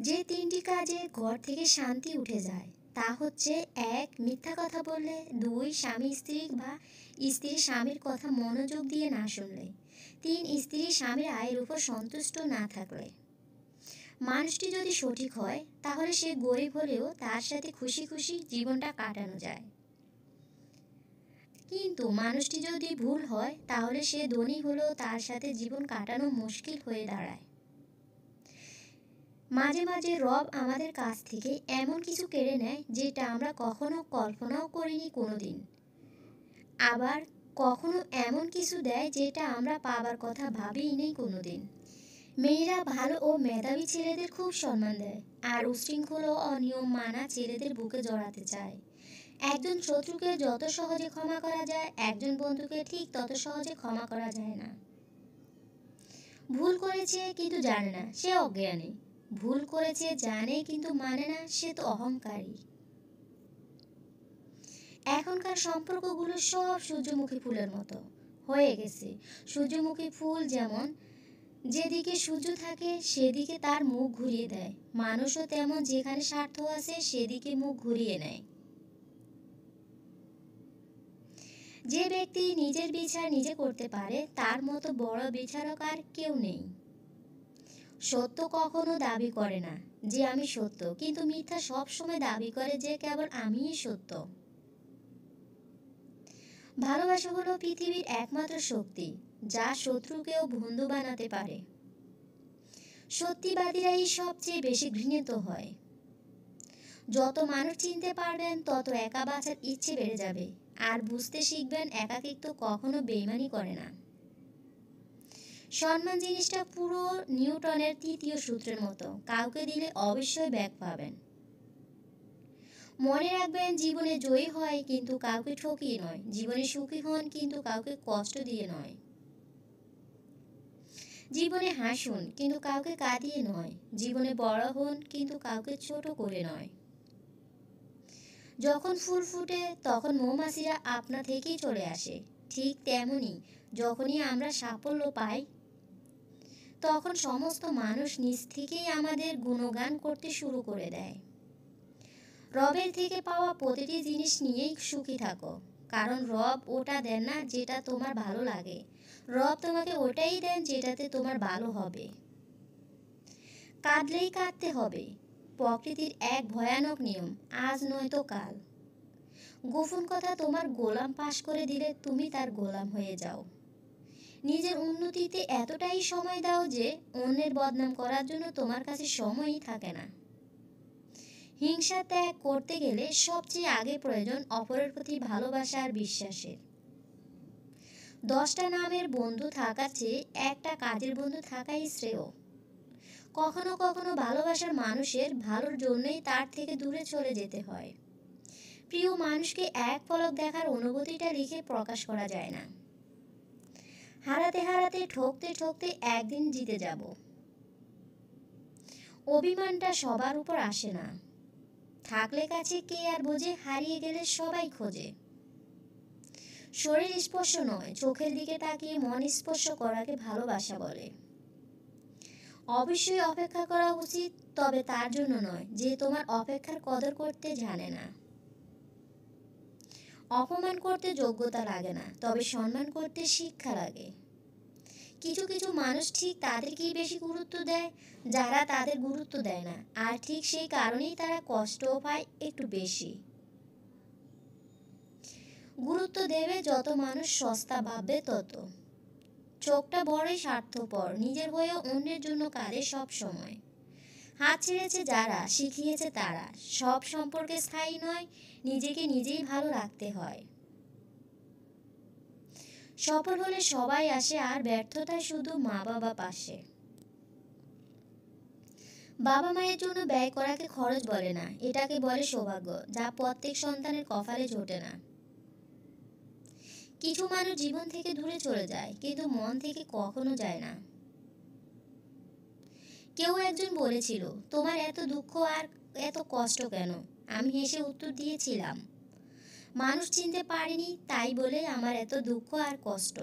যে তিনটি কাজে ঘর থেকে শান্তি উঠে যায় তা হচ্ছে: এক, মিথ্যা কথা বললে; দুই, স্বামী স্ত্রী বা স্ত্রী স্বামীর কথা মনোযোগ দিয়ে না শুনলে; তিন, স্ত্রী স্বামীর আয়ের উপর সন্তুষ্ট না থাকলে। মানুষটি যদি সঠিক হয় তাহলে সে গরিব হলেও তার সাথে খুশি খুশি জীবনটা কাটানো যায়, কিন্তু মানুষটি যদি ভুল হয় তাহলে সে ধনী হলেও তার সাথে জীবন কাটানো মুশকিল হয়ে দাঁড়ায়। মাঝে মাঝে রব আমাদের কাছ থেকে এমন কিছু কেড়ে নেয় যেটা আমরা কখনো কল্পনাও করিনি কোনোদিন। আবার কখনো এমন কিছু দেয় যেটা আমরা পাবার কথা ভাবিনি কোনোদিন। মেয়েরা ভালো ও মেধাবী ছেলেদের খুব সম্মান দেয়, আর উশৃঙ্খল ও অনিয়ম মানা ছেলেদের বুকে জড়াতে চায়। একজন শত্রুকে যত সহজে ক্ষমা করা যায়, একজন বন্ধুকে ঠিক তত সহজে ক্ষমা করা যায় না। ভুল করেছে কিন্তু জানে না, সে অজ্ঞানী। ভুল করেছে জানে কিন্তু মানে না, সে তো অহংকারী। এখনকার সম্পর্কগুলো সব সূর্যমুখী ফুলের মতো হয়ে গেছে। সূর্যমুখী ফুল যেমন যেদিকে সূর্য থাকে সেদিকে তার মুখ ঘুরিয়ে দেয়, মানুষও তেমন যেখানে স্বার্থ আছে সেদিকে মুখ ঘুরিয়ে নেয়। যে ব্যক্তি নিজের বিচার নিজে করতে পারে তার মতো বড় বিচারক আর কেউ নেই। সত্য কখনো দাবি করে না যে আমি সত্য, কিন্তু মিথ্যা সব সময় দাবি করে যে কেবল আমিই সত্য। ভালোবাসা হলো পৃথিবীর একমাত্র শক্তি যা শত্রুকেও বন্ধু বানাতে পারে। সত্যিবাদীরাই সবচেয়ে বেশি ঘৃণিত হয়। যত মানুষ চিনতে পারবেন তত একা বাঁচার ইচ্ছে বেড়ে যাবে, আর বুঝতে শিখবেন একাকিত্ব কখনো বেইমানি করে না। সম্মান জিনিসটা পুরো নিউটনের তৃতীয় সূত্রের মতো, কাউকে দিলে অবশ্যই ব্যাক পাবেন। মনে রাখবেন, জীবনে জয়ী হয় কিন্তু কাউকে ঠকিয়ে নয়, জীবনে সুখী হন কিন্তু কাউকে কষ্ট দিয়ে নয়। জীবনে হাসুন কিন্তু কাউকে কাঁদিয়ে নয়, জীবনে বড় হন কিন্তু কাউকে ছোট করে নয়। যখন ফুল ফুটে তখন মৌমাছিরা আপনা থেকেই চলে আসে, ঠিক তেমনি যখনই আমরা সাফল্য পাই তখন সমস্ত মানুষ নিজ থেকেই আমাদের গুণগান করতে শুরু করে দেয়। রবের থেকে পাওয়া প্রতিটি জিনিস নিয়েই সুখী থাকো, কারণ রব ওটা দেন না যেটা তোমার ভালো লাগে, রব তোমাকে ওটাই দেন যেটাতে তোমার ভালো হবে। কাঁদলেই কাঁদতে হবে, প্রকৃতির এক ভয়ানক নিয়ম, আজ নয়তো কাল। গোপন কথা তোমার গোলাম পাশ করে দিলে তুমি তার গোলাম হয়ে যাও। নিজের উন্নতিতে এতটাই সময় দাও যে অন্যের বদনাম করার জন্য তোমার কাছে সময়ই থাকে না। হিংসা ত্যাগ করতে গেলে সবচেয়ে আগে প্রয়োজন অপরের প্রতি ভালোবাসা আর বিশ্বাসের। 10টা নামের বন্ধু থাকার চেয়ে একটা কাজের বন্ধু থাকাই শ্রেয়। কখনো কখনো ভালোবাসার মানুষের ভালোর জন্যই তার থেকে দূরে চলে যেতে হয়। প্রিয় মানুষকে এক পলক দেখার অনুভূতিটা লিখে প্রকাশ করা যায় না। হারাতে হারাতে ঠকতে ঠকতে একদিন জিতে যাব। অভিমানটা সবার উপর আসে না, থাকলে কাছে কে আর বোঝে, হারিয়ে গেলে সবাই খোঁজে। শরীর স্পর্শ নয়, চোখের দিকে তাকিয়ে মন স্পর্শ করাকে ভালোবাসা বলে। অবশ্যই অপেক্ষা করা উচিত, তবে তার জন্য নয় যে তোমার অপেক্ষার কদর করতে জানে না। অপমান করতে যোগ্যতা লাগে না, তবে সম্মান করতে শিক্ষা লাগে। কিছু কিছু মানুষ ঠিক তাদেরকেই বেশি গুরুত্ব দেয় যারা তাদের গুরুত্ব দেয় না, আর ঠিক সেই কারণেই তারা কষ্টও পায় একটু বেশি। গুরুত্ব দেবে যত মানুষ সস্তা ভাববে তত। চোখটা বড়ই স্বার্থপর, নিজের হয়েও অন্যের জন্য কাঁদে সব সময়। হাত ছেড়েছে যারা, শিখিয়েছে তারা, সব সম্পর্কে স্থায়ী নয়, নিজেকে নিজেই ভালো রাখতে হয়। সফল হলে সবাই আসে, আর ব্যর্থতায় শুধু মা বাবা পাশে। বাবা মায়ের জন্য ব্যয় করাকে খরচ বলে না, এটাকে বলে সৌভাগ্য, যা প্রত্যেক সন্তানের কপালে জোটে না। কিছু মানুষ জীবন থেকে দূরে চলে যায় কিন্তু মন থেকে কখনো যায় না। কেউ একজন বলেছিল, তোমার এত দুঃখ আর এত কষ্ট কেন? আমি হেসে উত্তর দিয়েছিলাম, মানুষ চিনতে পারিনি তাই বলে আমার এত দুঃখ আর কষ্ট।